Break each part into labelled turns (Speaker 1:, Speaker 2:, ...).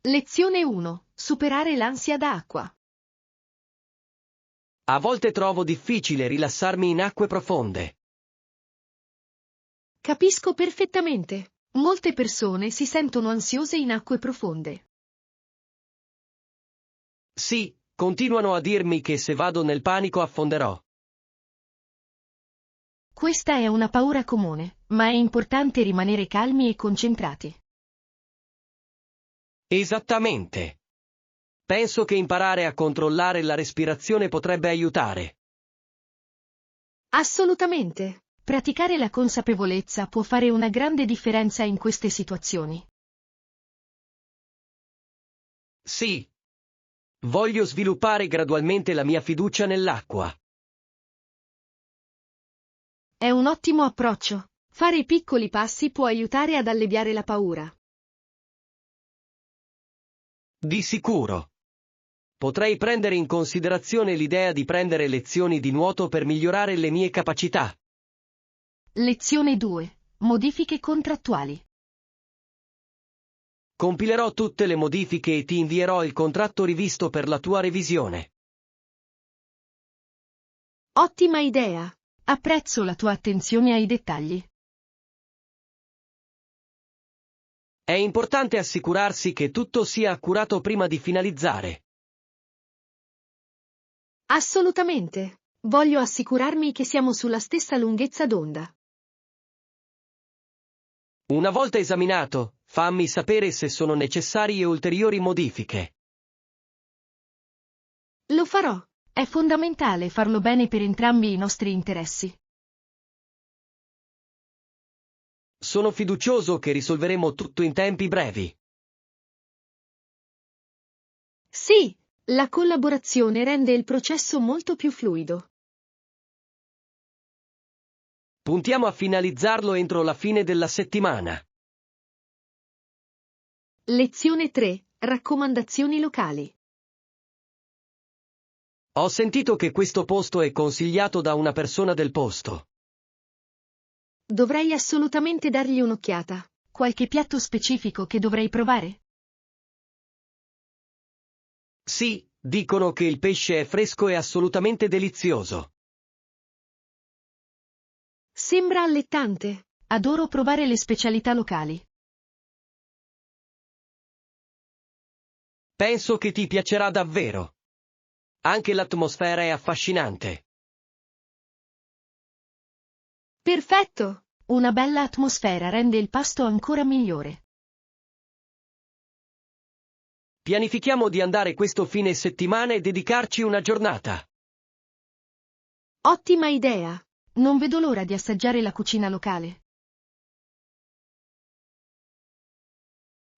Speaker 1: Lezione 1. Superare l'ansia d'acqua.
Speaker 2: A volte trovo difficile rilassarmi in acque profonde.
Speaker 1: Capisco perfettamente. Molte persone si sentono ansiose in acque profonde.
Speaker 2: Sì, continuano a dirmi che se vado nel panico affonderò.
Speaker 1: Questa è una paura comune, ma è importante rimanere calmi e concentrati.
Speaker 2: Esattamente. Penso che imparare a controllare la respirazione potrebbe aiutare.
Speaker 1: Assolutamente. Praticare la consapevolezza può fare una grande differenza in queste situazioni.
Speaker 2: Sì. Voglio sviluppare gradualmente la mia fiducia nell'acqua.
Speaker 1: È un ottimo approccio. Fare piccoli passi può aiutare ad alleviare la paura.
Speaker 2: Di sicuro. Potrei prendere in considerazione l'idea di prendere lezioni di nuoto per migliorare le mie capacità.
Speaker 1: Lezione 2. Modifiche contrattuali.
Speaker 2: Compilerò tutte le modifiche e ti invierò il contratto rivisto per la tua revisione.
Speaker 1: Ottima idea. Apprezzo la tua attenzione ai dettagli.
Speaker 2: È importante assicurarsi che tutto sia accurato prima di finalizzare.
Speaker 1: Assolutamente. Voglio assicurarmi che siamo sulla stessa lunghezza d'onda.
Speaker 2: Una volta esaminato, fammi sapere se sono necessarie ulteriori modifiche.
Speaker 1: Lo farò. È fondamentale farlo bene per entrambi i nostri interessi.
Speaker 2: Sono fiducioso che risolveremo tutto in tempi brevi.
Speaker 1: Sì, la collaborazione rende il processo molto più fluido.
Speaker 2: Puntiamo a finalizzarlo entro la fine della settimana.
Speaker 1: Lezione 3. Raccomandazioni locali.
Speaker 2: Ho sentito che questo posto è consigliato da una persona del posto.
Speaker 1: Dovrei assolutamente dargli un'occhiata. Qualche piatto specifico che dovrei provare?
Speaker 2: Sì, dicono che il pesce è fresco e assolutamente delizioso.
Speaker 1: Sembra allettante. Adoro provare le specialità locali.
Speaker 2: Penso che ti piacerà davvero. Anche l'atmosfera è affascinante.
Speaker 1: Perfetto! Una bella atmosfera rende il pasto ancora migliore.
Speaker 2: Pianifichiamo di andare questo fine settimana e dedicarci una giornata.
Speaker 1: Ottima idea! Non vedo l'ora di assaggiare la cucina locale.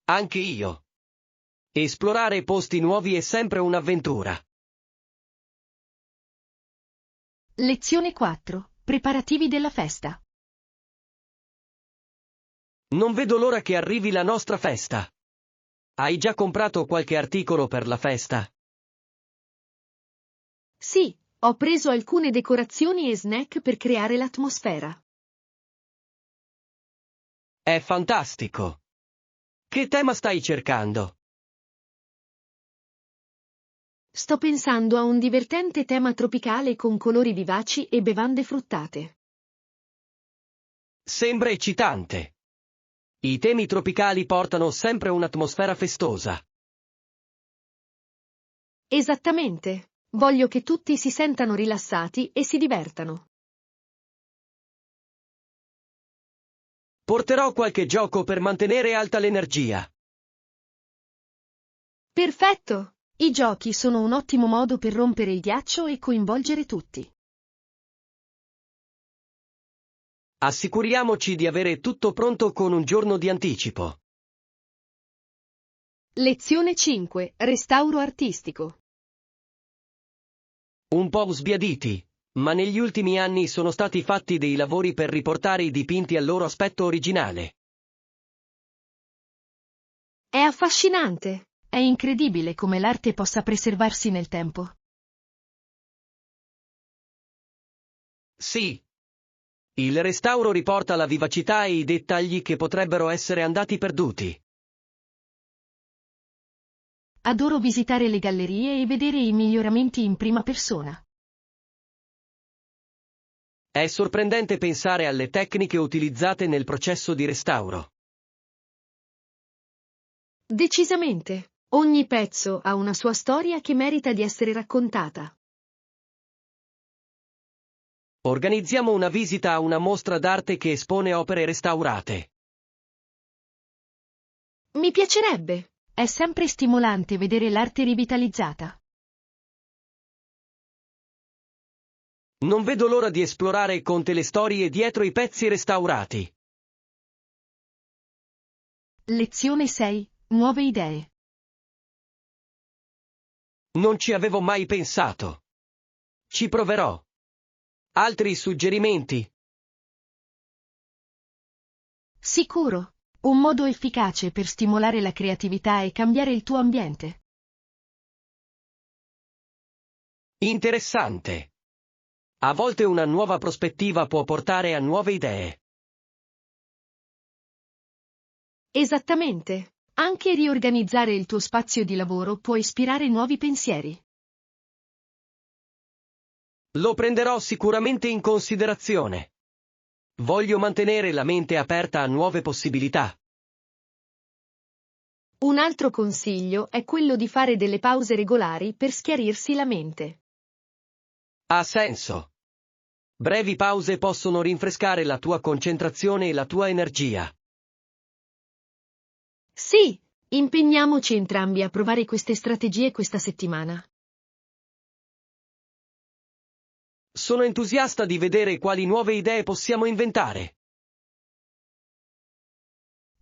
Speaker 2: Anche io. Esplorare posti nuovi è sempre un'avventura.
Speaker 1: Lezione 4. Preparativi della festa.
Speaker 2: Non vedo l'ora che arrivi la nostra festa. Hai già comprato qualche articolo per la festa?
Speaker 1: Sì, ho preso alcune decorazioni e snack per creare l'atmosfera.
Speaker 2: È fantastico. Che tema stai cercando?
Speaker 1: Sto pensando a un divertente tema tropicale con colori vivaci e bevande fruttate.
Speaker 2: Sembra eccitante. I temi tropicali portano sempre un'atmosfera festosa.
Speaker 1: Esattamente. Voglio che tutti si sentano rilassati e si divertano.
Speaker 2: Porterò qualche gioco per mantenere alta l'energia.
Speaker 1: Perfetto! I giochi sono un ottimo modo per rompere il ghiaccio e coinvolgere tutti.
Speaker 2: Assicuriamoci di avere tutto pronto con un giorno di anticipo.
Speaker 1: Lezione 5. Restauro artistico.
Speaker 2: Un po' sbiaditi, ma negli ultimi anni sono stati fatti dei lavori per riportare i dipinti al loro aspetto originale.
Speaker 1: È affascinante. È incredibile come l'arte possa preservarsi nel tempo.
Speaker 2: Sì. Il restauro riporta la vivacità e i dettagli che potrebbero essere andati perduti.
Speaker 1: Adoro visitare le gallerie e vedere i miglioramenti in prima persona.
Speaker 2: È sorprendente pensare alle tecniche utilizzate nel processo di restauro.
Speaker 1: Decisamente. Ogni pezzo ha una sua storia che merita di essere raccontata.
Speaker 2: Organizziamo una visita a una mostra d'arte che espone opere restaurate.
Speaker 1: Mi piacerebbe. È sempre stimolante vedere l'arte rivitalizzata.
Speaker 2: Non vedo l'ora di esplorare con te le storie dietro i pezzi restaurati.
Speaker 1: Lezione 6. Nuove idee.
Speaker 2: Non ci avevo mai pensato. Ci proverò. Altri suggerimenti?
Speaker 1: Sicuro. Un modo efficace per stimolare la creatività e cambiare il tuo ambiente.
Speaker 2: Interessante. A volte una nuova prospettiva può portare a nuove idee.
Speaker 1: Esattamente. Anche riorganizzare il tuo spazio di lavoro può ispirare nuovi pensieri.
Speaker 2: Lo prenderò sicuramente in considerazione. Voglio mantenere la mente aperta a nuove possibilità.
Speaker 1: Un altro consiglio è quello di fare delle pause regolari per schiarirsi la mente.
Speaker 2: Ha senso. Brevi pause possono rinfrescare la tua concentrazione e la tua energia.
Speaker 1: Sì, impegniamoci entrambi a provare queste strategie questa settimana.
Speaker 2: Sono entusiasta di vedere quali nuove idee possiamo inventare.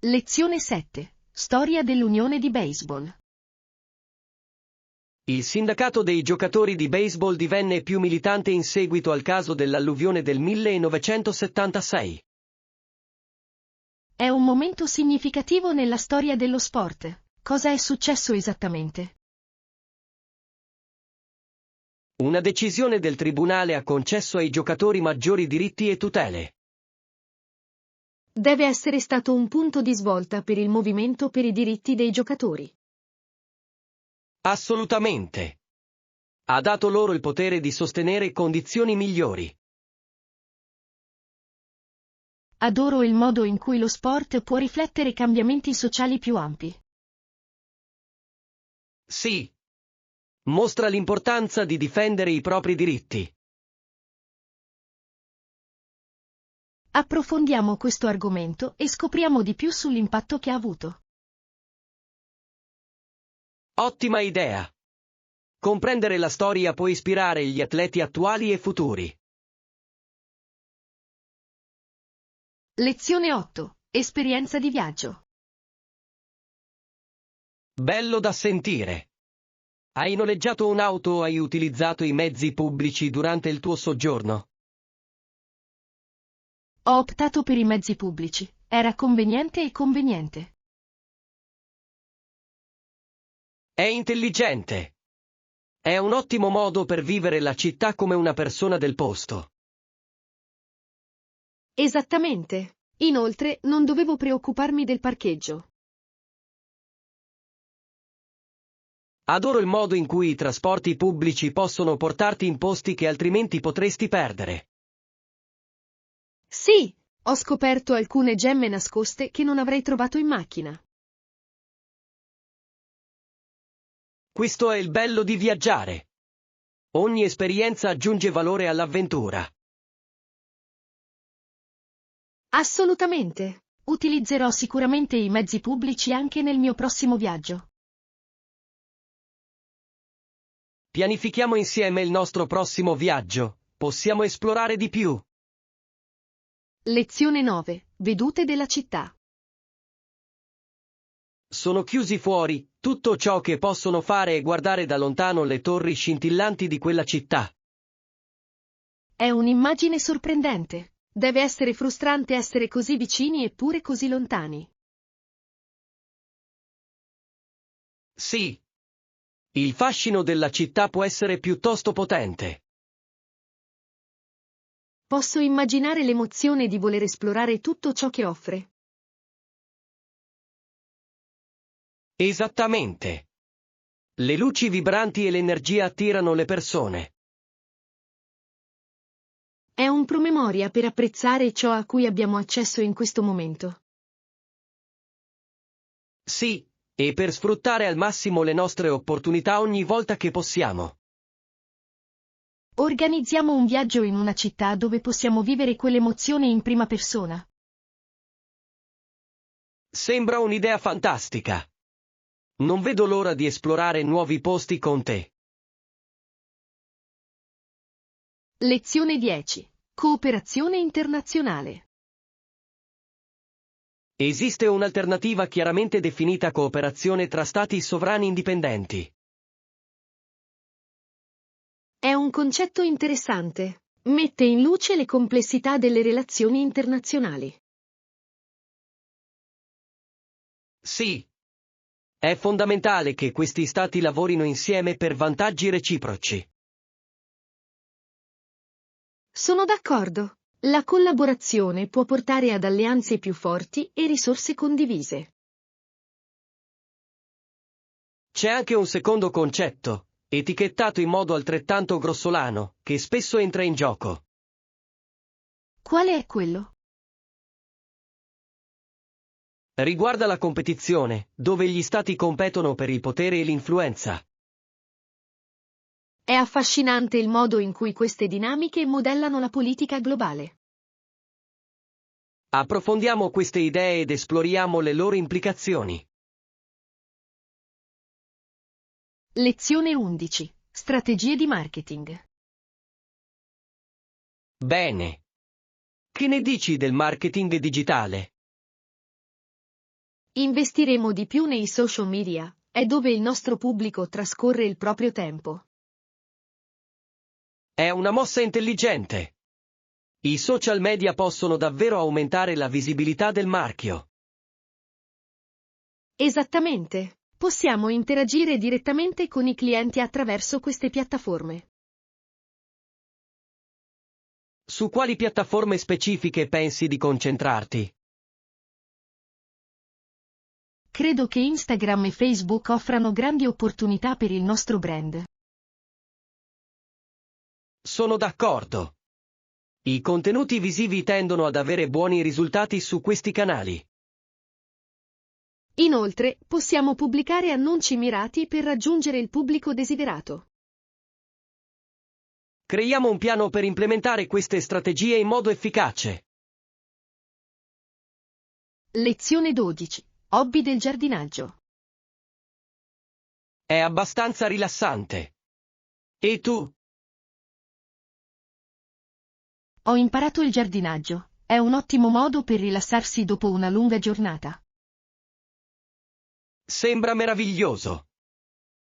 Speaker 1: Lezione 7. Storia dell'Unione di Baseball.
Speaker 2: Il sindacato dei giocatori di baseball divenne più militante in seguito al caso dell'alluvione del 1976.
Speaker 1: È un momento significativo nella storia dello sport. Cosa è successo esattamente?
Speaker 2: Una decisione del tribunale ha concesso ai giocatori maggiori diritti e tutele.
Speaker 1: Deve essere stato un punto di svolta per il movimento per i diritti dei giocatori.
Speaker 2: Assolutamente. Ha dato loro il potere di sostenere condizioni migliori.
Speaker 1: Adoro il modo in cui lo sport può riflettere cambiamenti sociali più ampi.
Speaker 2: Sì. Mostra l'importanza di difendere i propri diritti.
Speaker 1: Approfondiamo questo argomento e scopriamo di più sull'impatto che ha avuto.
Speaker 2: Ottima idea. Comprendere la storia può ispirare gli atleti attuali e futuri.
Speaker 1: Lezione 8. Esperienza di viaggio.
Speaker 2: Bello da sentire. Hai noleggiato un'auto o hai utilizzato i mezzi pubblici durante il tuo soggiorno?
Speaker 1: Ho optato per i mezzi pubblici. Era conveniente e conveniente.
Speaker 2: È intelligente. È un ottimo modo per vivere la città come una persona del posto.
Speaker 1: Esattamente. Inoltre, non dovevo preoccuparmi del parcheggio.
Speaker 2: Adoro il modo in cui i trasporti pubblici possono portarti in posti che altrimenti potresti perdere.
Speaker 1: Sì, ho scoperto alcune gemme nascoste che non avrei trovato in macchina.
Speaker 2: Questo è il bello di viaggiare. Ogni esperienza aggiunge valore all'avventura.
Speaker 1: Assolutamente. Utilizzerò sicuramente i mezzi pubblici anche nel mio prossimo viaggio.
Speaker 2: Pianifichiamo insieme il nostro prossimo viaggio. Possiamo esplorare di più.
Speaker 1: Lezione 9. Vedute della città.
Speaker 2: Sono chiusi fuori, tutto ciò che possono fare è guardare da lontano le torri scintillanti di quella città.
Speaker 1: È un'immagine sorprendente. Deve essere frustrante essere così vicini eppure così lontani.
Speaker 2: Sì. Il fascino della città può essere piuttosto potente.
Speaker 1: Posso immaginare l'emozione di voler esplorare tutto ciò che offre.
Speaker 2: Esattamente. Le luci vibranti e l'energia attirano le persone.
Speaker 1: È un promemoria per apprezzare ciò a cui abbiamo accesso in questo momento.
Speaker 2: Sì, e per sfruttare al massimo le nostre opportunità ogni volta che possiamo.
Speaker 1: Organizziamo un viaggio in una città dove possiamo vivere quell'emozione in prima persona.
Speaker 2: Sembra un'idea fantastica. Non vedo l'ora di esplorare nuovi posti con te.
Speaker 1: Lezione 10. Cooperazione internazionale.
Speaker 2: Esiste un'alternativa chiaramente definita cooperazione tra stati sovrani indipendenti.
Speaker 1: È un concetto interessante. Mette in luce le complessità delle relazioni internazionali.
Speaker 2: Sì. È fondamentale che questi stati lavorino insieme per vantaggi reciproci.
Speaker 1: Sono d'accordo. La collaborazione può portare ad alleanze più forti e risorse condivise.
Speaker 2: C'è anche un secondo concetto, etichettato in modo altrettanto grossolano, che spesso entra in gioco.
Speaker 1: Quale è quello?
Speaker 2: Riguarda la competizione, dove gli stati competono per il potere e l'influenza.
Speaker 1: È affascinante il modo in cui queste dinamiche modellano la politica globale.
Speaker 2: Approfondiamo queste idee ed esploriamo le loro implicazioni.
Speaker 1: Lezione 11. Strategie di marketing.
Speaker 2: Bene. Che ne dici del marketing digitale?
Speaker 1: Investiremo di più nei social media, è dove il nostro pubblico trascorre il proprio tempo.
Speaker 2: È una mossa intelligente. I social media possono davvero aumentare la visibilità del marchio.
Speaker 1: Esattamente. Possiamo interagire direttamente con i clienti attraverso queste piattaforme.
Speaker 2: Su quali piattaforme specifiche pensi di concentrarti?
Speaker 1: Credo che Instagram e Facebook offrano grandi opportunità per il nostro brand.
Speaker 2: Sono d'accordo. I contenuti visivi tendono ad avere buoni risultati su questi canali.
Speaker 1: Inoltre, possiamo pubblicare annunci mirati per raggiungere il pubblico desiderato.
Speaker 2: Creiamo un piano per implementare queste strategie in modo efficace.
Speaker 1: Lezione 12. Hobby del giardinaggio.
Speaker 2: È abbastanza rilassante. E tu?
Speaker 1: Ho imparato il giardinaggio. È un ottimo modo per rilassarsi dopo una lunga giornata.
Speaker 2: Sembra meraviglioso.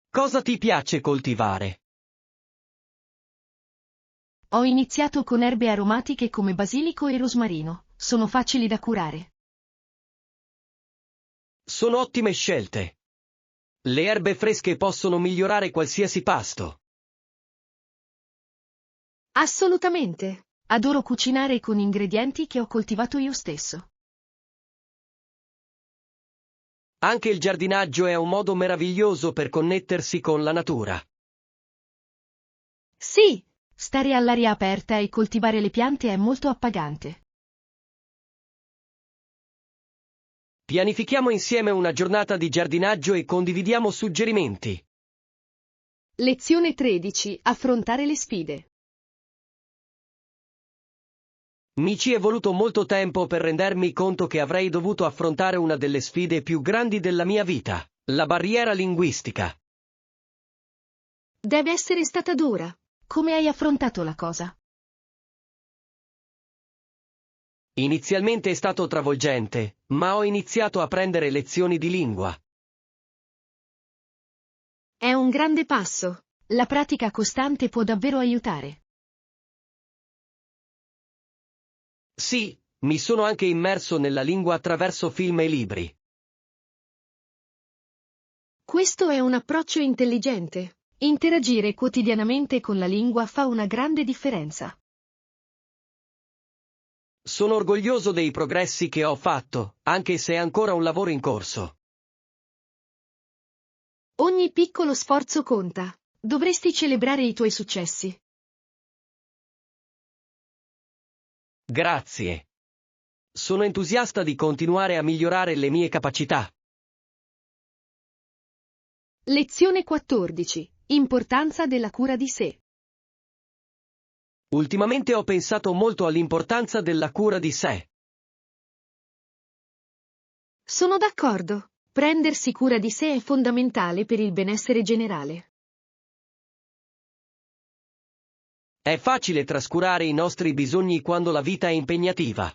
Speaker 2: Cosa ti piace coltivare?
Speaker 1: Ho iniziato con erbe aromatiche come basilico e rosmarino. Sono facili da curare.
Speaker 2: Sono ottime scelte. Le erbe fresche possono migliorare qualsiasi pasto.
Speaker 1: Assolutamente. Adoro cucinare con ingredienti che ho coltivato io stesso.
Speaker 2: Anche il giardinaggio è un modo meraviglioso per connettersi con la natura.
Speaker 1: Sì, stare all'aria aperta e coltivare le piante è molto appagante.
Speaker 2: Pianifichiamo insieme una giornata di giardinaggio e condividiamo suggerimenti.
Speaker 1: Lezione 13. Affrontare le sfide.
Speaker 2: Mi ci è voluto molto tempo per rendermi conto che avrei dovuto affrontare una delle sfide più grandi della mia vita, la barriera linguistica.
Speaker 1: Deve essere stata dura. Come hai affrontato la cosa?
Speaker 2: Inizialmente è stato travolgente, ma ho iniziato a prendere lezioni di lingua.
Speaker 1: È un grande passo. La pratica costante può davvero aiutare.
Speaker 2: Sì, mi sono anche immerso nella lingua attraverso film e libri.
Speaker 1: Questo è un approccio intelligente. Interagire quotidianamente con la lingua fa una grande differenza.
Speaker 2: Sono orgoglioso dei progressi che ho fatto, anche se è ancora un lavoro in corso.
Speaker 1: Ogni piccolo sforzo conta. Dovresti celebrare i tuoi successi.
Speaker 2: Grazie. Sono entusiasta di continuare a migliorare le mie capacità.
Speaker 1: Lezione 14. Importanza della cura di sé.
Speaker 2: Ultimamente ho pensato molto all'importanza della cura di sé.
Speaker 1: Sono d'accordo. Prendersi cura di sé è fondamentale per il benessere generale.
Speaker 2: È facile trascurare i nostri bisogni quando la vita è impegnativa.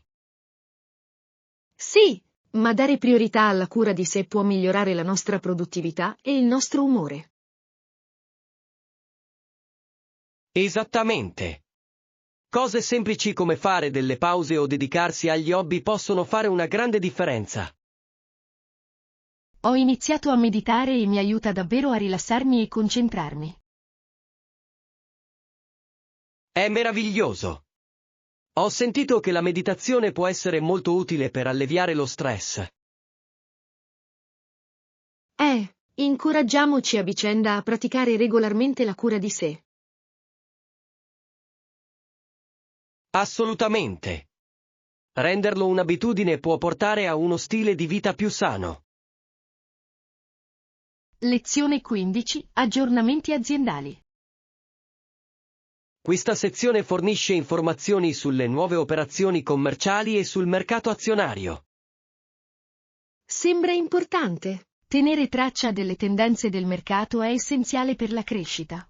Speaker 1: Sì, ma dare priorità alla cura di sé può migliorare la nostra produttività e il nostro umore.
Speaker 2: Esattamente. Cose semplici come fare delle pause o dedicarsi agli hobby possono fare una grande differenza.
Speaker 1: Ho iniziato a meditare e mi aiuta davvero a rilassarmi e concentrarmi.
Speaker 2: È meraviglioso. Ho sentito che la meditazione può essere molto utile per alleviare lo stress.
Speaker 1: Incoraggiamoci a vicenda a praticare regolarmente la cura di sé.
Speaker 2: Assolutamente. Renderlo un'abitudine può portare a uno stile di vita più sano.
Speaker 1: Lezione 15. Aggiornamenti aziendali.
Speaker 2: Questa sezione fornisce informazioni sulle nuove operazioni commerciali e sul mercato azionario.
Speaker 1: Sembra importante. Tenere traccia delle tendenze del mercato è essenziale per la crescita.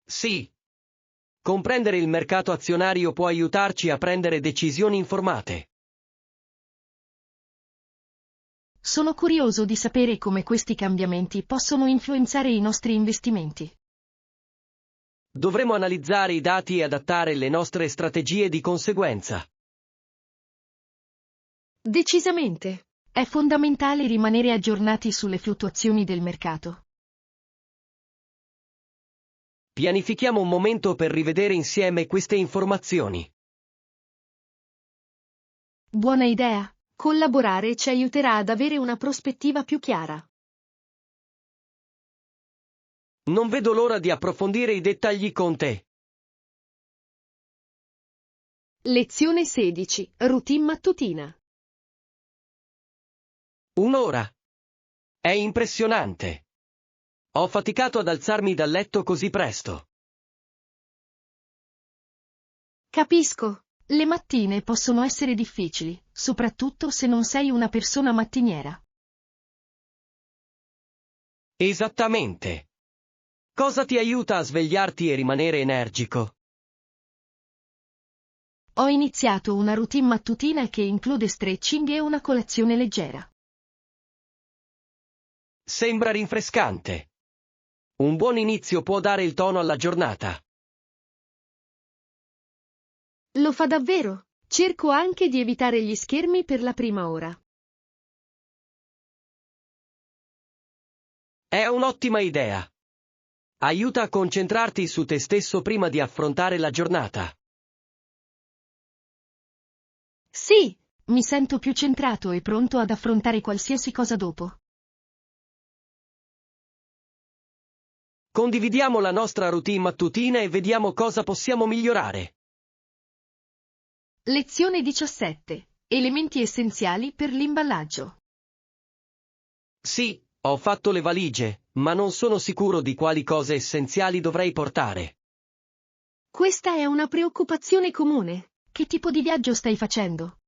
Speaker 2: Sì. Comprendere il mercato azionario può aiutarci a prendere decisioni informate.
Speaker 1: Sono curioso di sapere come questi cambiamenti possono influenzare i nostri investimenti.
Speaker 2: Dovremo analizzare i dati e adattare le nostre strategie di conseguenza.
Speaker 1: Decisamente. È fondamentale rimanere aggiornati sulle fluttuazioni del mercato.
Speaker 2: Pianifichiamo un momento per rivedere insieme queste informazioni.
Speaker 1: Buona idea. Collaborare ci aiuterà ad avere una prospettiva più chiara.
Speaker 2: Non vedo l'ora di approfondire i dettagli con te.
Speaker 1: Lezione 16. Routine mattutina.
Speaker 2: Un'ora. È impressionante. Ho faticato ad alzarmi dal letto così presto.
Speaker 1: Capisco. Le mattine possono essere difficili, soprattutto se non sei una persona mattiniera.
Speaker 2: Esattamente. Cosa ti aiuta a svegliarti e rimanere energico?
Speaker 1: Ho iniziato una routine mattutina che include stretching e una colazione leggera.
Speaker 2: Sembra rinfrescante. Un buon inizio può dare il tono alla giornata.
Speaker 1: Lo fa davvero. Cerco anche di evitare gli schermi per la prima ora.
Speaker 2: È un'ottima idea. Aiuta a concentrarti su te stesso prima di affrontare la giornata.
Speaker 1: Sì, mi sento più centrato e pronto ad affrontare qualsiasi cosa dopo.
Speaker 2: Condividiamo la nostra routine mattutina e vediamo cosa possiamo migliorare.
Speaker 1: Lezione 17. Elementi essenziali per l'imballaggio.
Speaker 2: Sì, ho fatto le valigie, ma non sono sicuro di quali cose essenziali dovrei portare.
Speaker 1: Questa è una preoccupazione comune. Che tipo di viaggio stai facendo?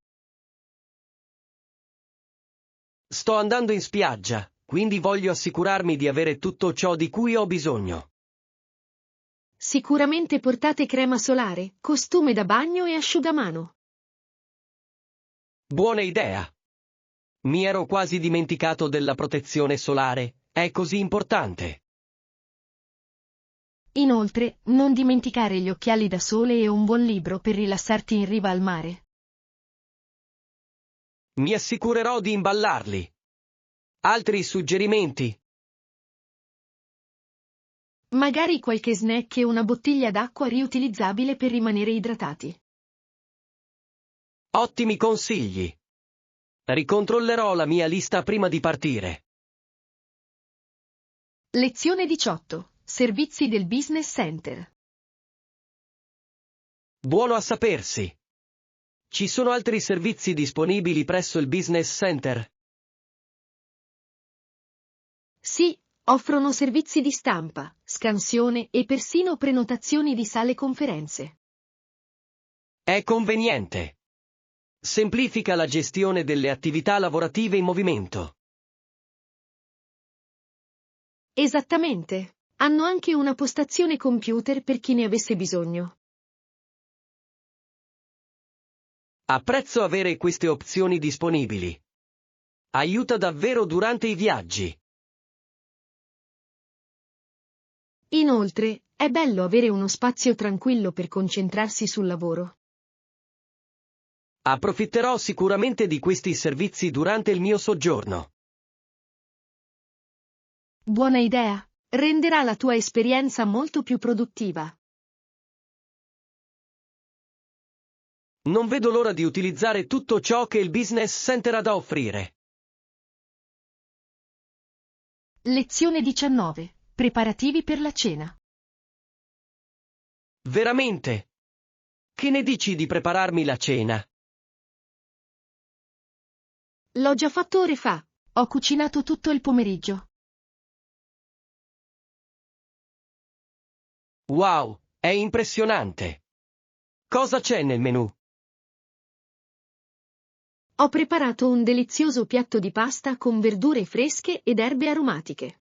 Speaker 2: Sto andando in spiaggia, quindi voglio assicurarmi di avere tutto ciò di cui ho bisogno.
Speaker 1: Sicuramente portate crema solare, costume da bagno e asciugamano.
Speaker 2: Buona idea. Mi ero quasi dimenticato della protezione solare, è così importante.
Speaker 1: Inoltre, non dimenticare gli occhiali da sole e un buon libro per rilassarti in riva al mare.
Speaker 2: Mi assicurerò di imballarli. Altri suggerimenti?
Speaker 1: Magari qualche snack e una bottiglia d'acqua riutilizzabile per rimanere idratati.
Speaker 2: Ottimi consigli. Ricontrollerò la mia lista prima di partire.
Speaker 1: Lezione 18. Servizi del Business Center.
Speaker 2: Buono a sapersi. Ci sono altri servizi disponibili presso il Business Center?
Speaker 1: Sì, offrono servizi di stampa, scansione e persino prenotazioni di sale conferenze.
Speaker 2: È conveniente. Semplifica la gestione delle attività lavorative in movimento.
Speaker 1: Esattamente. Hanno anche una postazione computer per chi ne avesse bisogno.
Speaker 2: Apprezzo avere queste opzioni disponibili. Aiuta davvero durante i viaggi.
Speaker 1: Inoltre, è bello avere uno spazio tranquillo per concentrarsi sul lavoro.
Speaker 2: Approfitterò sicuramente di questi servizi durante il mio soggiorno.
Speaker 1: Buona idea. Renderà la tua esperienza molto più produttiva.
Speaker 2: Non vedo l'ora di utilizzare tutto ciò che il Business Center ha da offrire.
Speaker 1: Lezione 19. Preparativi per la cena.
Speaker 2: Veramente? Che ne dici di prepararmi la cena?
Speaker 1: L'ho già fatto ore fa. Ho cucinato tutto il pomeriggio.
Speaker 2: Wow, è impressionante. Cosa c'è nel menù?
Speaker 1: Ho preparato un delizioso piatto di pasta con verdure fresche ed erbe aromatiche.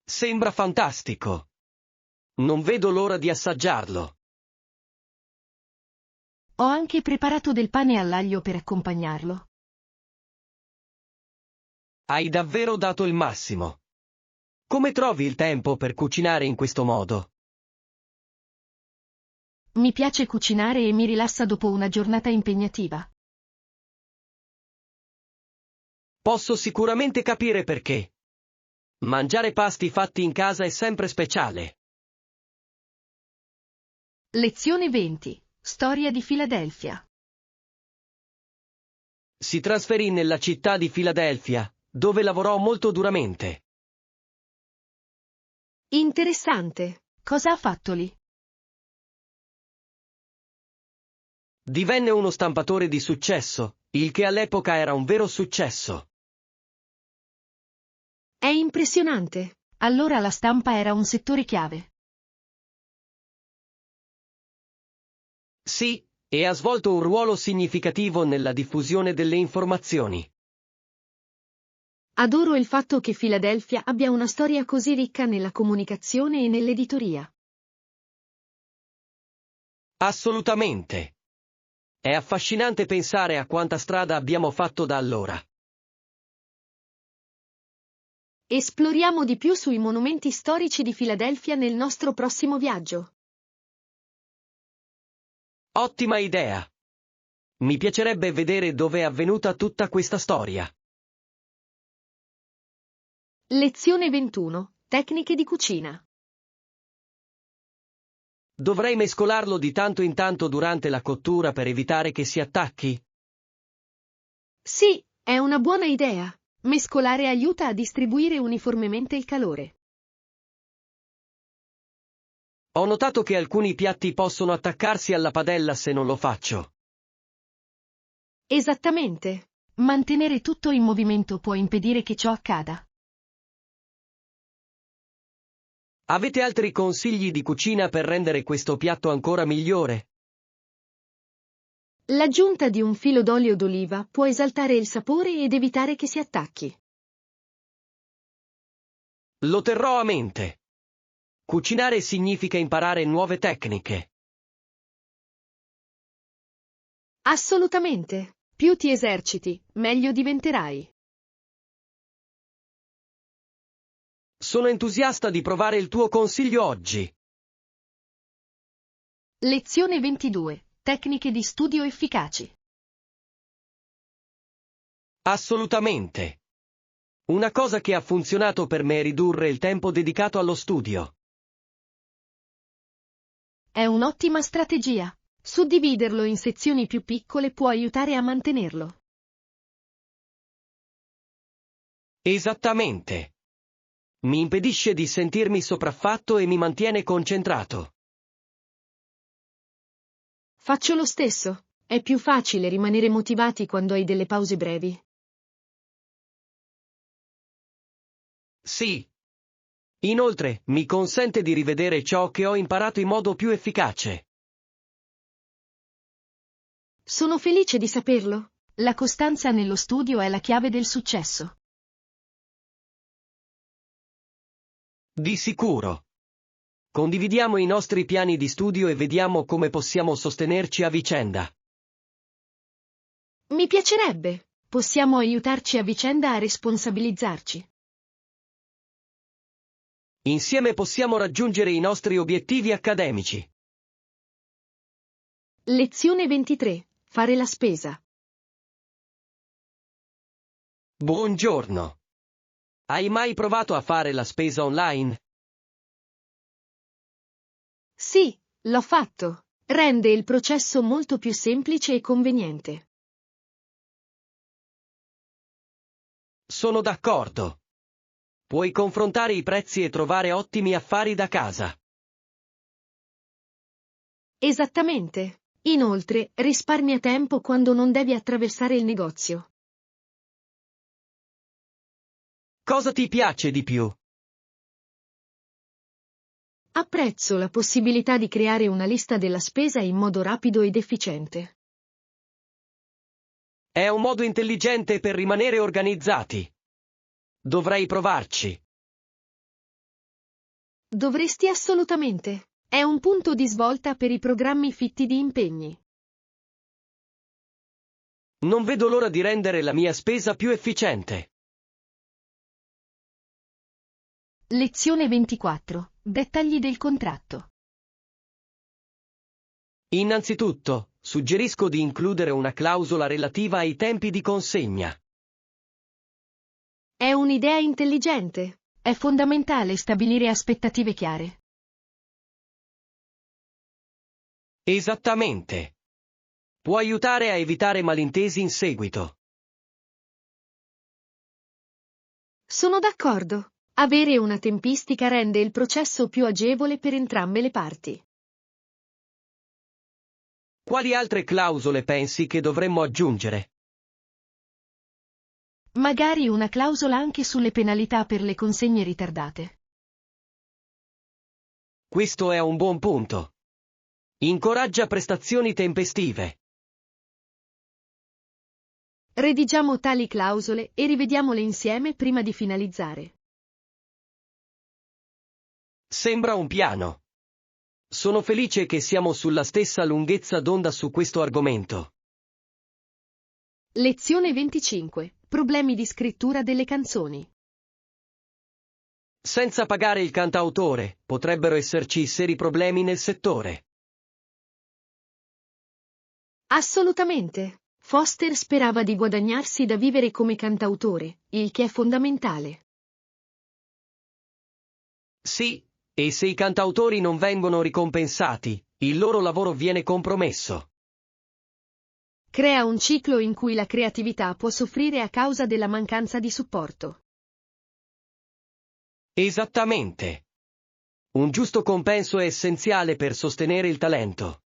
Speaker 2: Sembra fantastico. Non vedo l'ora di assaggiarlo.
Speaker 1: Ho anche preparato del pane all'aglio per accompagnarlo.
Speaker 2: Hai davvero dato il massimo. Come trovi il tempo per cucinare in questo modo?
Speaker 1: Mi piace cucinare e mi rilassa dopo una giornata impegnativa.
Speaker 2: Posso sicuramente capire perché. Mangiare pasti fatti in casa è sempre speciale.
Speaker 1: Lezione 20. Storia di Filadelfia.
Speaker 2: Si trasferì nella città di Filadelfia, dove lavorò molto duramente.
Speaker 1: Interessante. Cosa ha fatto lì?
Speaker 2: Divenne uno stampatore di successo, il che all'epoca era un vero successo.
Speaker 1: È impressionante. Allora la stampa era un settore chiave.
Speaker 2: Sì, e ha svolto un ruolo significativo nella diffusione delle informazioni.
Speaker 1: Adoro il fatto che Filadelfia abbia una storia così ricca nella comunicazione e nell'editoria.
Speaker 2: Assolutamente. È affascinante pensare a quanta strada abbiamo fatto da allora.
Speaker 1: Esploriamo di più sui monumenti storici di Filadelfia nel nostro prossimo viaggio.
Speaker 2: Ottima idea. Mi piacerebbe vedere dove è avvenuta tutta questa storia.
Speaker 1: Lezione 21. Tecniche di cucina.
Speaker 2: Dovrei mescolarlo di tanto in tanto durante la cottura per evitare che si attacchi?
Speaker 1: Sì, è una buona idea. Mescolare aiuta a distribuire uniformemente il calore.
Speaker 2: Ho notato che alcuni piatti possono attaccarsi alla padella se non lo faccio.
Speaker 1: Esattamente. Mantenere tutto in movimento può impedire che ciò accada.
Speaker 2: Avete altri consigli di cucina per rendere questo piatto ancora migliore?
Speaker 1: L'aggiunta di un filo d'olio d'oliva può esaltare il sapore ed evitare che si attacchi.
Speaker 2: Lo terrò a mente. Cucinare significa imparare nuove tecniche.
Speaker 1: Assolutamente. Più ti eserciti, meglio diventerai.
Speaker 2: Sono entusiasta di provare il tuo consiglio oggi.
Speaker 1: Lezione 22. Tecniche di studio efficaci.
Speaker 2: Assolutamente. Una cosa che ha funzionato per me è ridurre il tempo dedicato allo studio.
Speaker 1: È un'ottima strategia. Suddividerlo in sezioni più piccole può aiutare a mantenerlo.
Speaker 2: Esattamente. Mi impedisce di sentirmi sopraffatto e mi mantiene concentrato.
Speaker 1: Faccio lo stesso. È più facile rimanere motivati quando hai delle pause brevi.
Speaker 2: Sì. Inoltre, mi consente di rivedere ciò che ho imparato in modo più efficace.
Speaker 1: Sono felice di saperlo. La costanza nello studio è la chiave del successo.
Speaker 2: Di sicuro. Condividiamo i nostri piani di studio e vediamo come possiamo sostenerci a vicenda.
Speaker 1: Mi piacerebbe. Possiamo aiutarci a vicenda a responsabilizzarci.
Speaker 2: Insieme possiamo raggiungere i nostri obiettivi accademici.
Speaker 1: Lezione 23. Fare la spesa.
Speaker 2: Buongiorno. Hai mai provato a fare la spesa online?
Speaker 1: Sì, l'ho fatto. Rende il processo molto più semplice e conveniente.
Speaker 2: Sono d'accordo. Puoi confrontare i prezzi e trovare ottimi affari da casa.
Speaker 1: Esattamente. Inoltre, risparmia tempo quando non devi attraversare il negozio.
Speaker 2: Cosa ti piace di più?
Speaker 1: Apprezzo la possibilità di creare una lista della spesa in modo rapido ed efficiente.
Speaker 2: È un modo intelligente per rimanere organizzati. Dovrei provarci.
Speaker 1: Dovresti assolutamente. È un punto di svolta per i programmi fitti di impegni.
Speaker 2: Non vedo l'ora di rendere la mia spesa più efficiente.
Speaker 1: Lezione 24. Dettagli del contratto.
Speaker 2: Innanzitutto, suggerisco di includere una clausola relativa ai tempi di consegna.
Speaker 1: È un'idea intelligente. È fondamentale stabilire aspettative chiare.
Speaker 2: Esattamente. Può aiutare a evitare malintesi in seguito.
Speaker 1: Sono d'accordo. Avere una tempistica rende il processo più agevole per entrambe le parti.
Speaker 2: Quali altre clausole pensi che dovremmo aggiungere?
Speaker 1: Magari una clausola anche sulle penalità per le consegne ritardate.
Speaker 2: Questo è un buon punto. Incoraggia prestazioni tempestive.
Speaker 1: Redigiamo tali clausole e rivediamole insieme prima di finalizzare.
Speaker 2: Sembra un piano. Sono felice che siamo sulla stessa lunghezza d'onda su questo argomento.
Speaker 1: Lezione 25. Problemi di scrittura delle canzoni.
Speaker 2: Senza pagare il cantautore, potrebbero esserci seri problemi nel settore.
Speaker 1: Assolutamente. Foster sperava di guadagnarsi da vivere come cantautore, il che è fondamentale.
Speaker 2: Sì, e se i cantautori non vengono ricompensati, il loro lavoro viene compromesso.
Speaker 1: Crea un ciclo in cui la creatività può soffrire a causa della mancanza di supporto.
Speaker 2: Esattamente. Un giusto compenso è essenziale per sostenere il talento.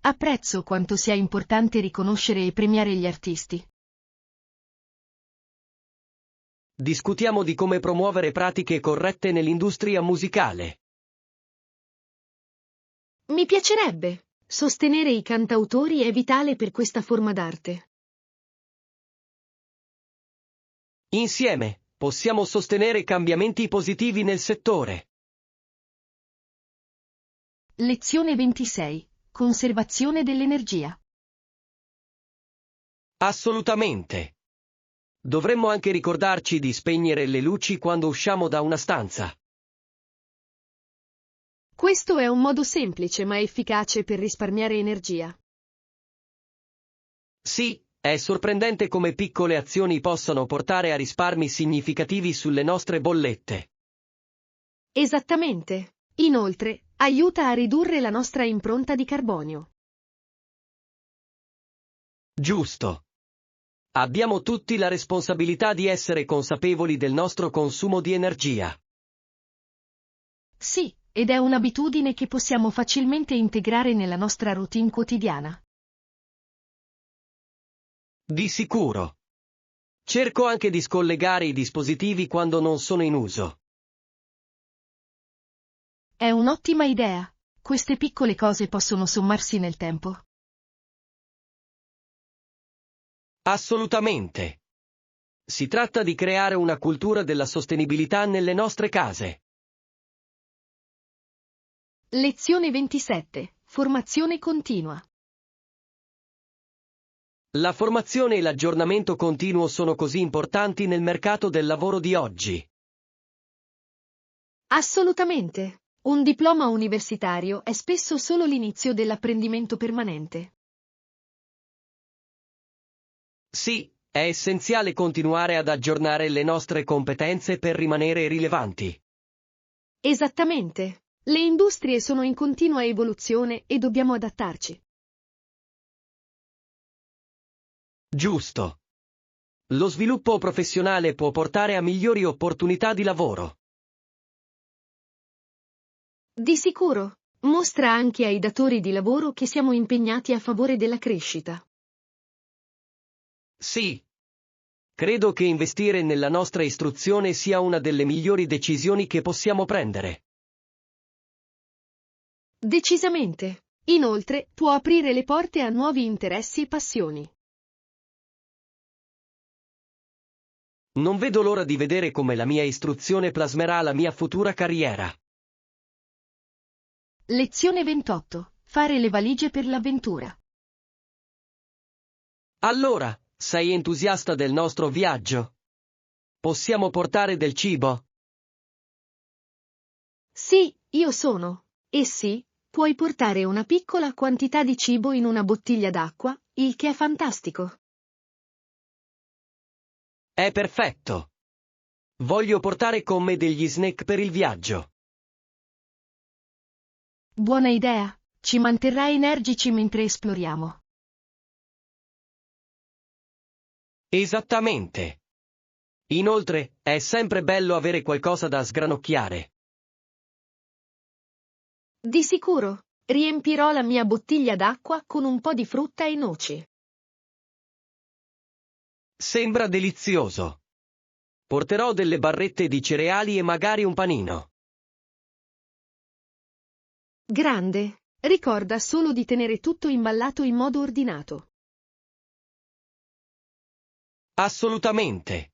Speaker 1: Apprezzo quanto sia importante riconoscere e premiare gli artisti.
Speaker 2: Discutiamo di come promuovere pratiche corrette nell'industria musicale.
Speaker 1: Mi piacerebbe. Sostenere i cantautori è vitale per questa forma d'arte.
Speaker 2: Insieme, possiamo sostenere cambiamenti positivi nel settore.
Speaker 1: Lezione 26. Conservazione dell'energia.
Speaker 2: Assolutamente. Dovremmo anche ricordarci di spegnere le luci quando usciamo da una stanza.
Speaker 1: Questo è un modo semplice ma efficace per risparmiare energia.
Speaker 2: Sì, è sorprendente come piccole azioni possano portare a risparmi significativi sulle nostre bollette.
Speaker 1: Esattamente. Inoltre, aiuta a ridurre la nostra impronta di carbonio.
Speaker 2: Giusto. Abbiamo tutti la responsabilità di essere consapevoli del nostro consumo di energia.
Speaker 1: Sì, ed è un'abitudine che possiamo facilmente integrare nella nostra routine quotidiana.
Speaker 2: Di sicuro. Cerco anche di scollegare i dispositivi quando non sono in uso.
Speaker 1: È un'ottima idea. Queste piccole cose possono sommarsi nel tempo.
Speaker 2: Assolutamente. Si tratta di creare una cultura della sostenibilità nelle nostre case.
Speaker 1: Lezione 27. Formazione continua.
Speaker 2: La formazione e l'aggiornamento continuo sono così importanti nel mercato del lavoro di oggi.
Speaker 1: Assolutamente. Un diploma universitario è spesso solo l'inizio dell'apprendimento permanente.
Speaker 2: Sì, è essenziale continuare ad aggiornare le nostre competenze per rimanere rilevanti.
Speaker 1: Esattamente. Le industrie sono in continua evoluzione e dobbiamo adattarci.
Speaker 2: Giusto. Lo sviluppo professionale può portare a migliori opportunità di lavoro.
Speaker 1: Di sicuro. Mostra anche ai datori di lavoro che siamo impegnati a favore della crescita.
Speaker 2: Sì. Credo che investire nella nostra istruzione sia una delle migliori decisioni che possiamo prendere.
Speaker 1: Decisamente. Inoltre, può aprire le porte a nuovi interessi e passioni.
Speaker 2: Non vedo l'ora di vedere come la mia istruzione plasmerà la mia futura carriera.
Speaker 1: Lezione 28. Fare le valigie per l'avventura.
Speaker 2: Allora, sei entusiasta del nostro viaggio? Possiamo portare del cibo?
Speaker 1: Sì, io sono. E sì, puoi portare una piccola quantità di cibo in una bottiglia d'acqua, il che è fantastico.
Speaker 2: È perfetto. Voglio portare con me degli snack per il viaggio.
Speaker 1: Buona idea, ci manterrà energici mentre esploriamo.
Speaker 2: Esattamente. Inoltre, è sempre bello avere qualcosa da sgranocchiare.
Speaker 1: Di sicuro, riempirò la mia bottiglia d'acqua con un po' di frutta e noci.
Speaker 2: Sembra delizioso. Porterò delle barrette di cereali e magari un panino.
Speaker 1: Grande, ricorda solo di tenere tutto imballato in modo ordinato.
Speaker 2: Assolutamente.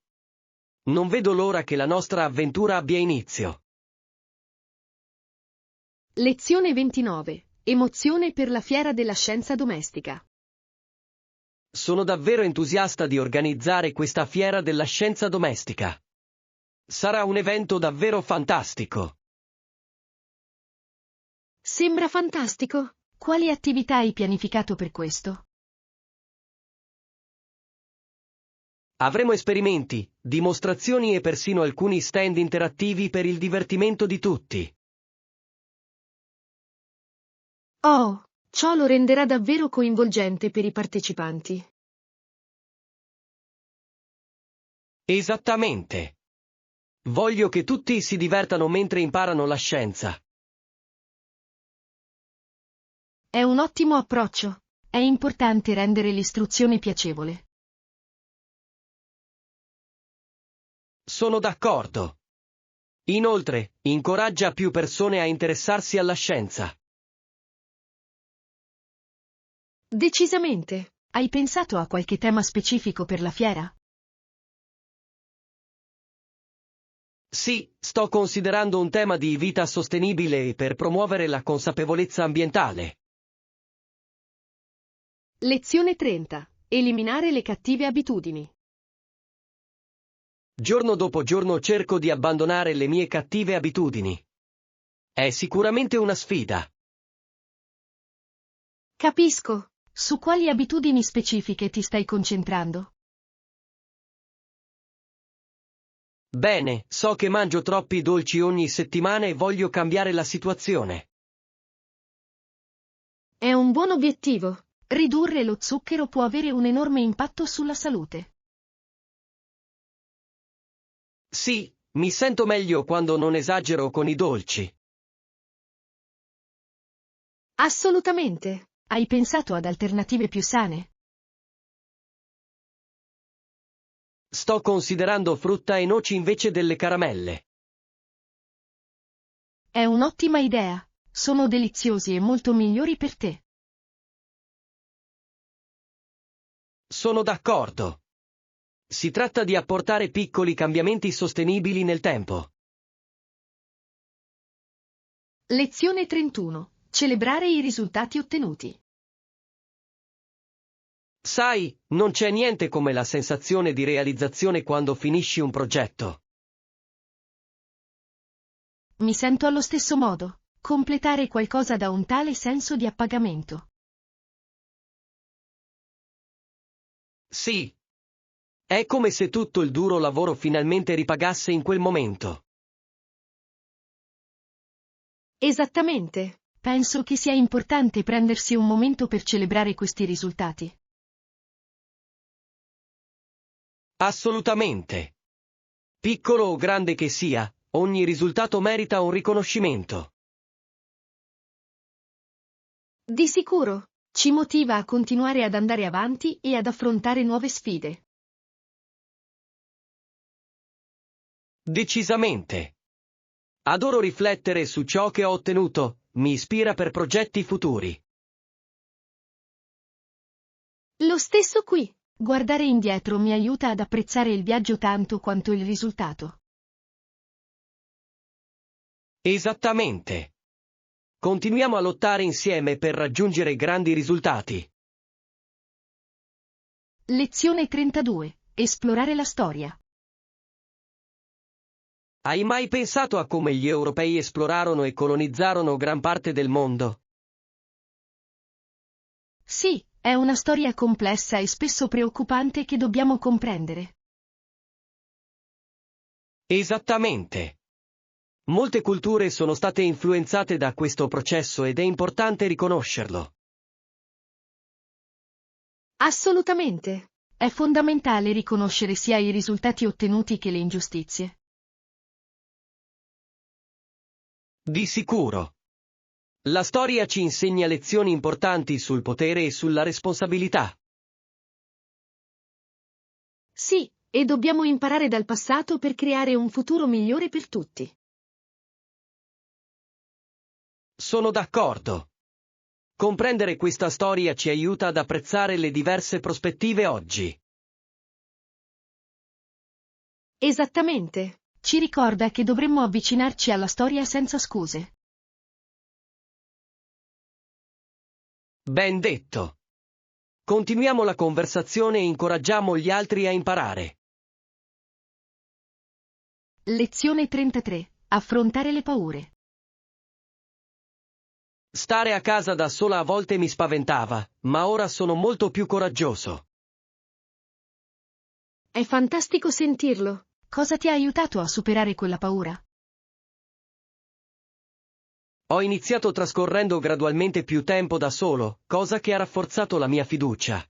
Speaker 2: Non vedo l'ora che la nostra avventura abbia inizio.
Speaker 1: Lezione 29. Emozione per la fiera della scienza domestica.
Speaker 2: Sono davvero entusiasta di organizzare questa fiera della scienza domestica. Sarà un evento davvero fantastico.
Speaker 1: Sembra fantastico. Quali attività hai pianificato per questo?
Speaker 2: Avremo esperimenti, dimostrazioni e persino alcuni stand interattivi per il divertimento di tutti.
Speaker 1: Oh, ciò lo renderà davvero coinvolgente per i partecipanti.
Speaker 2: Esattamente. Voglio che tutti si divertano mentre imparano la scienza.
Speaker 1: È un ottimo approccio. È importante rendere l'istruzione piacevole.
Speaker 2: Sono d'accordo. Inoltre, incoraggia più persone a interessarsi alla scienza.
Speaker 1: Decisamente. Hai pensato a qualche tema specifico per la fiera?
Speaker 2: Sì, sto considerando un tema di vita sostenibile per promuovere la consapevolezza ambientale.
Speaker 1: Lezione 30. Eliminare le cattive abitudini.
Speaker 2: Giorno dopo giorno cerco di abbandonare le mie cattive abitudini. È sicuramente una sfida.
Speaker 1: Capisco. Su quali abitudini specifiche ti stai concentrando?
Speaker 2: Bene, so che mangio troppi dolci ogni settimana e voglio cambiare la situazione.
Speaker 1: È un buon obiettivo. Ridurre lo zucchero può avere un enorme impatto sulla salute.
Speaker 2: Sì, mi sento meglio quando non esagero con i dolci.
Speaker 1: Assolutamente. Hai pensato ad alternative più sane?
Speaker 2: Sto considerando frutta e noci invece delle caramelle.
Speaker 1: È un'ottima idea. Sono deliziosi e molto migliori per te.
Speaker 2: Sono d'accordo. Si tratta di apportare piccoli cambiamenti sostenibili nel tempo.
Speaker 1: Lezione 31. Celebrare i risultati ottenuti.
Speaker 2: Sai, non c'è niente come la sensazione di realizzazione quando finisci un progetto.
Speaker 1: Mi sento allo stesso modo. Completare qualcosa dà un tale senso di appagamento.
Speaker 2: Sì. È come se tutto il duro lavoro finalmente ripagasse in quel momento.
Speaker 1: Esattamente. Penso che sia importante prendersi un momento per celebrare questi risultati.
Speaker 2: Assolutamente. Piccolo o grande che sia, ogni risultato merita un riconoscimento.
Speaker 1: Di sicuro. Ci motiva a continuare ad andare avanti e ad affrontare nuove sfide.
Speaker 2: Decisamente. Adoro riflettere su ciò che ho ottenuto, mi ispira per progetti futuri.
Speaker 1: Lo stesso qui. Guardare indietro mi aiuta ad apprezzare il viaggio tanto quanto il risultato.
Speaker 2: Esattamente. Continuiamo a lottare insieme per raggiungere grandi risultati.
Speaker 1: Lezione 32. Esplorare la storia.
Speaker 2: Hai mai pensato a come gli europei esplorarono e colonizzarono gran parte del mondo?
Speaker 1: Sì, è una storia complessa e spesso preoccupante che dobbiamo comprendere.
Speaker 2: Esattamente. Molte culture sono state influenzate da questo processo ed è importante riconoscerlo.
Speaker 1: Assolutamente. È fondamentale riconoscere sia i risultati ottenuti che le ingiustizie.
Speaker 2: Di sicuro. La storia ci insegna lezioni importanti sul potere e sulla responsabilità.
Speaker 1: Sì, e dobbiamo imparare dal passato per creare un futuro migliore per tutti.
Speaker 2: Sono d'accordo. Comprendere questa storia ci aiuta ad apprezzare le diverse prospettive oggi.
Speaker 1: Esattamente. Ci ricorda che dovremmo avvicinarci alla storia senza scuse.
Speaker 2: Ben detto. Continuiamo la conversazione e incoraggiamo gli altri a imparare.
Speaker 1: Lezione 33. Affrontare le paure.
Speaker 2: Stare a casa da sola a volte mi spaventava, ma ora sono molto più coraggioso.
Speaker 1: È fantastico sentirlo. Cosa ti ha aiutato a superare quella paura?
Speaker 2: Ho iniziato trascorrendo gradualmente più tempo da solo, cosa che ha rafforzato la mia fiducia.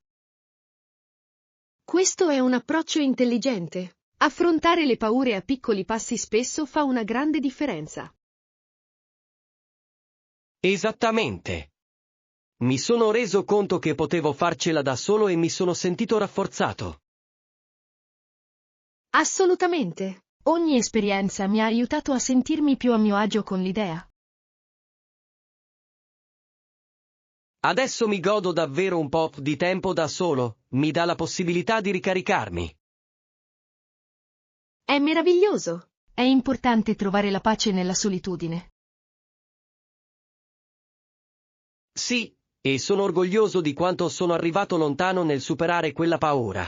Speaker 1: Questo è un approccio intelligente. Affrontare le paure a piccoli passi spesso fa una grande differenza.
Speaker 2: Esattamente. Mi sono reso conto che potevo farcela da solo e mi sono sentito rafforzato.
Speaker 1: Assolutamente. Ogni esperienza mi ha aiutato a sentirmi più a mio agio con l'idea.
Speaker 2: Adesso mi godo davvero un po' di tempo da solo, mi dà la possibilità di ricaricarmi.
Speaker 1: È meraviglioso. È importante trovare la pace nella solitudine.
Speaker 2: Sì, e sono orgoglioso di quanto sono arrivato lontano nel superare quella paura.